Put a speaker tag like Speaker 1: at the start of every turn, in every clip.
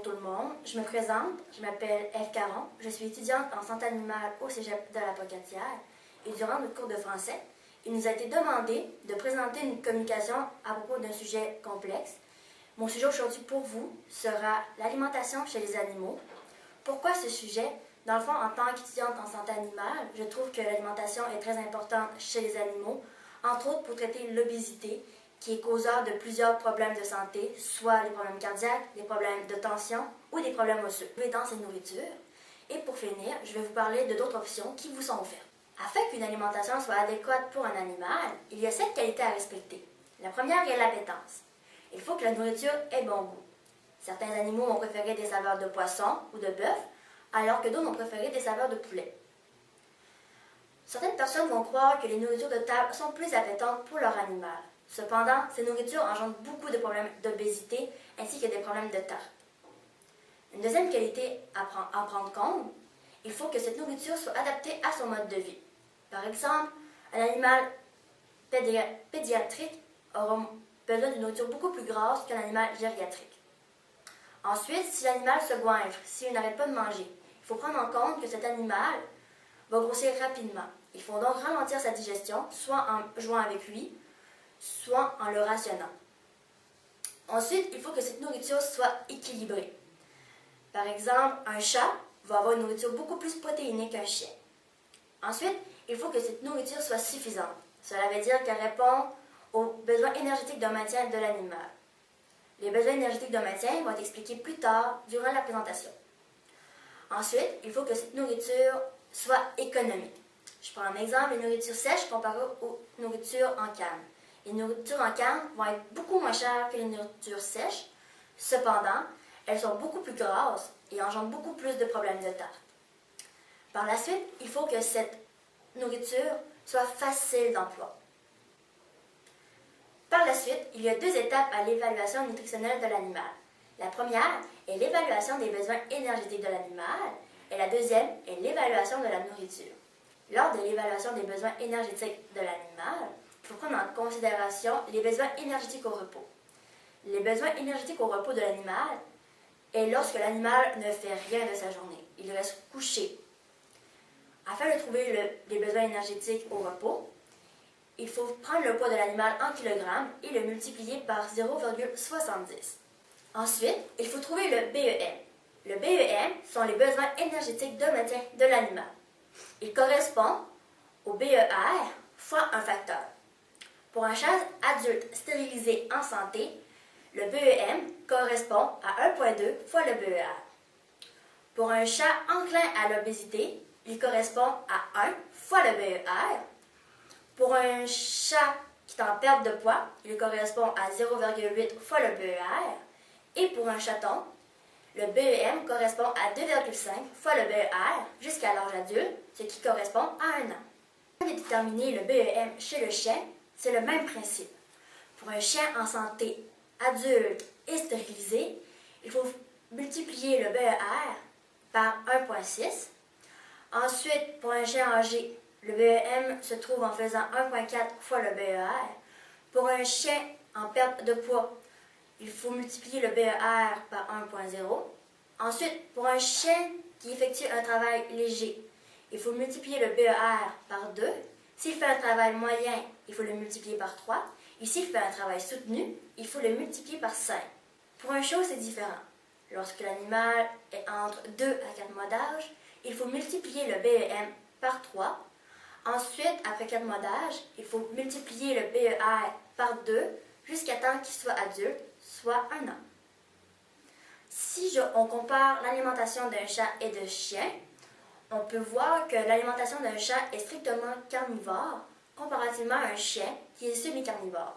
Speaker 1: tout le monde, je me présente, je m'appelle Eve Caron, je suis étudiante en santé animale au Cégep de la Pocatière et durant notre cours de français, il nous a été demandé de présenter une communication à propos d'un sujet complexe. Mon sujet aujourd'hui pour vous sera l'alimentation chez les animaux. Pourquoi ce sujet? Dans le fond, en tant qu'étudiante en santé animale, je trouve que l'alimentation est très importante chez les animaux, entre autres pour traiter l'obésité, qui est causeur de plusieurs problèmes de santé, soit les problèmes cardiaques, des problèmes de tension ou des problèmes osseux dans ces nourritures. Et pour finir, je vais vous parler de d'autres options qui vous sont offertes. Afin qu'une alimentation soit adéquate pour un animal, il y a 7 qualités à respecter. La première est l'appétence. Il faut que la nourriture ait bon goût. Certains animaux vont préférer des saveurs de poisson ou de bœuf, alors que d'autres vont préférer des saveurs de poulet. Certaines personnes vont croire que les nourritures de table sont plus appétantes pour leur animal. Cependant, ces nourritures engendrent beaucoup de problèmes d'obésité ainsi que des problèmes de tarte. Une deuxième qualité à prendre compte, il faut que cette nourriture soit adaptée à son mode de vie. Par exemple, un animal pédiatrique aura besoin d'une nourriture beaucoup plus grasse qu'un animal gériatrique. Ensuite, si l'animal se goinfre, s'il n'arrête pas de manger, il faut prendre en compte que cet animal va grossir rapidement. Il faut donc ralentir sa digestion, soit en jouant avec lui, soit en le rationnant. Ensuite, il faut que cette nourriture soit équilibrée. Par exemple, un chat va avoir une nourriture beaucoup plus protéinée qu'un chien. Ensuite, il faut que cette nourriture soit suffisante. Cela veut dire qu'elle répond aux besoins énergétiques de maintien de l'animal. Les besoins énergétiques de maintien vont être expliqués plus tard durant la présentation. Ensuite, il faut que cette nourriture soit économique. Je prends un exemple, les nourritures sèches comparées aux nourritures en canne. Les nourritures en canne vont être beaucoup moins chères que les nourritures sèches. Cependant, elles sont beaucoup plus grasses et engendrent beaucoup plus de problèmes de tarte. Par la suite, il faut que cette nourriture soit facile d'emploi. Par la suite, il y a 2 étapes à l'évaluation nutritionnelle de l'animal. La première est l'évaluation des besoins énergétiques de l'animal et la deuxième est l'évaluation de la nourriture. Lors de l'évaluation des besoins énergétiques de l'animal, il faut prendre en considération les besoins énergétiques au repos. Les besoins énergétiques au repos de l'animal est lorsque l'animal ne fait rien de sa journée. Il reste couché. Afin de trouver les besoins énergétiques au repos, il faut prendre le poids de l'animal en kilogrammes et le multiplier par 0,70. Ensuite, il faut trouver le BEM. Le BEM sont les besoins énergétiques de maintien de l'animal. Il correspond au BER fois un facteur. Pour un chat adulte stérilisé en santé, le BEM correspond à 1,2 fois le BER. Pour un chat enclin à l'obésité, il correspond à 1 fois le BER. Pour un chat qui est en perte de poids, il correspond à 0,8 fois le BER. Et pour un chaton, le BEM correspond à 2,5 fois le BER jusqu'à l'âge adulte, ce qui correspond à 1 an. Pour déterminer le BEM chez le chien, c'est le même principe. Pour un chien en santé adulte et stérilisé, il faut multiplier le BER par 1,6. Ensuite, pour un chien âgé, le BEM se trouve en faisant 1,4 fois le BER. Pour un chien en perte de poids, il faut multiplier le BER par 1,0. Ensuite, pour un chien qui effectue un travail léger, il faut multiplier le BER par 2. S'il fait un travail moyen, il faut le multiplier par 3. Et s'il fait un travail soutenu, il faut le multiplier par 5. Pour un chiot, c'est différent. Lorsque l'animal est entre 2 à 4 mois d'âge, il faut multiplier le BEM par 3. Ensuite, après 4 mois d'âge, il faut multiplier le BER par 2 jusqu'à temps qu'il soit adulte, soit 1 an. Si on compare l'alimentation d'un chat et d'un chien, on peut voir que l'alimentation d'un chat est strictement carnivore comparativement à un chien qui est semi-carnivore.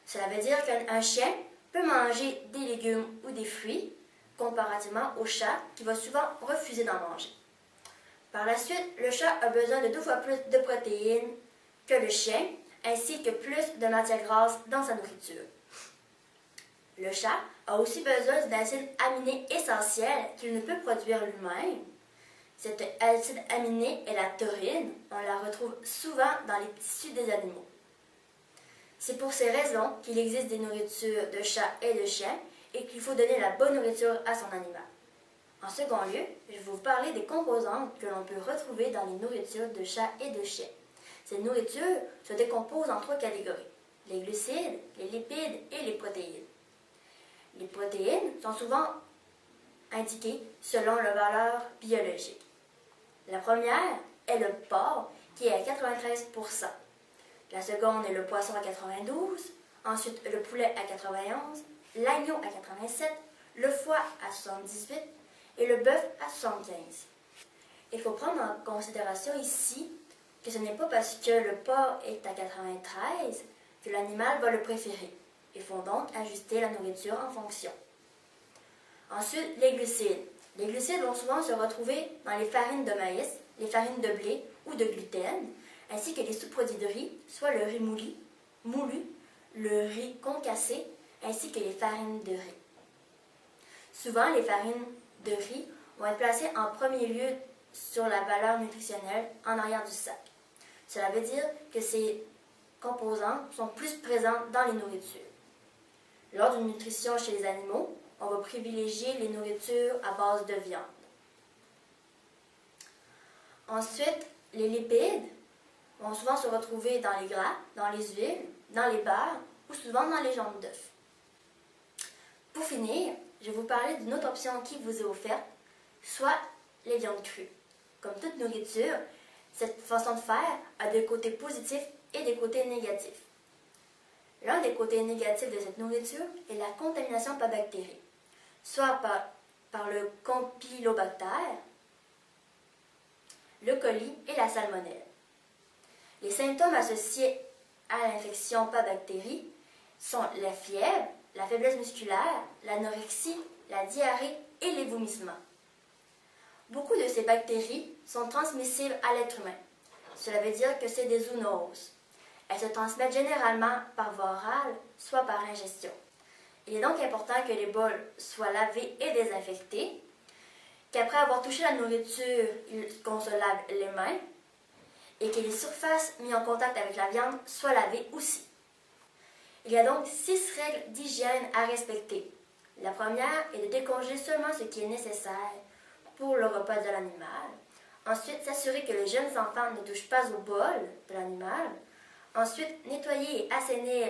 Speaker 1: Cela veut dire qu'un chien peut manger des légumes ou des fruits comparativement au chat qui va souvent refuser d'en manger. Par la suite, le chat a besoin de 2 fois plus de protéines que le chien, ainsi que plus de matières grasses dans sa nourriture. Le chat a aussi besoin d'un acide aminé essentiel qu'il ne peut produire lui-même. Cet acide aminé est la taurine. On la retrouve souvent dans les tissus des animaux. C'est pour ces raisons qu'il existe des nourritures de chats et de chiens et qu'il faut donner la bonne nourriture à son animal. En second lieu, je vais vous parler des composantes que l'on peut retrouver dans les nourritures de chats et de chiens. Ces nourritures se décomposent en 3 catégories: les glucides, les lipides et les protéines. Les protéines sont souvent indiquées selon leur valeur biologique. La première est le porc, qui est à 93%. La seconde est le poisson à 92%, ensuite le poulet à 91%, l'agneau à 87%, le foie à 78% et le bœuf à 75%. Il faut prendre en considération ici que ce n'est pas parce que le porc est à 93 que l'animal va le préférer. Il faut donc ajuster la nourriture en fonction. Ensuite, les glucides. Les glucides vont souvent se retrouver dans les farines de maïs, les farines de blé ou de gluten, ainsi que les sous-produits de riz, soit le riz moulu, le riz concassé, ainsi que les farines de riz. Souvent, les farines de riz vont être placées en premier lieu sur la valeur nutritionnelle en arrière du sac. Cela veut dire que ces composants sont plus présents dans les nourritures. Lors d'une nutrition chez les animaux, on va privilégier les nourritures à base de viande. Ensuite, les lipides vont souvent se retrouver dans les gras, dans les huiles, dans les beurres ou souvent dans les jaunes d'œufs. Pour finir, je vais vous parler d'une autre option qui vous est offerte, soit les viandes crues. Comme toute nourriture, cette façon de faire a des côtés positifs et des côtés négatifs. L'un des côtés négatifs de cette nourriture est la contamination par bactéries, soit par le campylobactère, le coli et la salmonelle. Les symptômes associés à l'infection par bactéries sont la fièvre, la faiblesse musculaire, l'anorexie, la diarrhée et les vomissements. Beaucoup de ces bactéries sont transmissibles à l'être humain. Cela veut dire que c'est des zoonoses. Elles se transmettent généralement par voie orale, soit par ingestion. Il est donc important que les bols soient lavés et désinfectés, qu'après avoir touché la nourriture, qu'on se lave les mains, et que les surfaces mises en contact avec la viande soient lavées aussi. Il y a donc 6 règles d'hygiène à respecter. La première est de décongeler seulement ce qui est nécessaire pour le repas de l'animal. Ensuite, s'assurer que les jeunes enfants ne touchent pas au bol de l'animal. Ensuite, nettoyer et assainir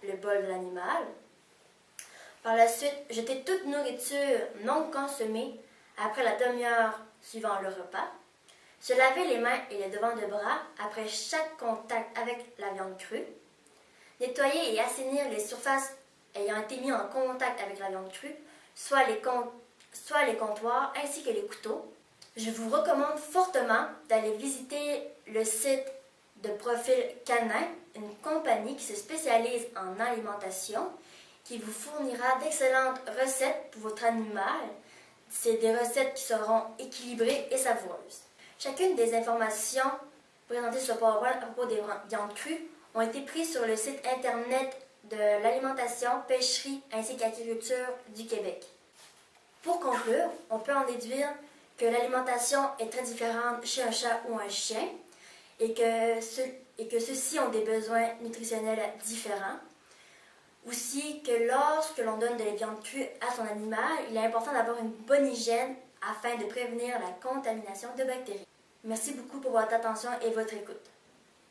Speaker 1: le bol de l'animal. Par la suite, jeter toute nourriture non consommée après la demi-heure suivant le repas. Se laver les mains et les devants de bras après chaque contact avec la viande crue. Nettoyer et assainir les surfaces ayant été mises en contact avec la viande crue, soit les comptoirs ainsi que les couteaux. Je vous recommande fortement d'aller visiter le site de Profil Canin, une compagnie qui se spécialise en alimentation, qui vous fournira d'excellentes recettes pour votre animal. C'est des recettes qui seront équilibrées et savoureuses. Chacune des informations présentées sur PowerPoint à propos des viandes crues ont été prises sur le site internet de l'alimentation, pêcherie ainsi qu'agriculture du Québec. Pour conclure, on peut en déduire que l'alimentation est très différente chez un chat ou un chien et que ceux-ci ont des besoins nutritionnels différents. Aussi que lorsque l'on donne de la viande crue à son animal, il est important d'avoir une bonne hygiène afin de prévenir la contamination de bactéries. Merci beaucoup pour votre attention et votre écoute.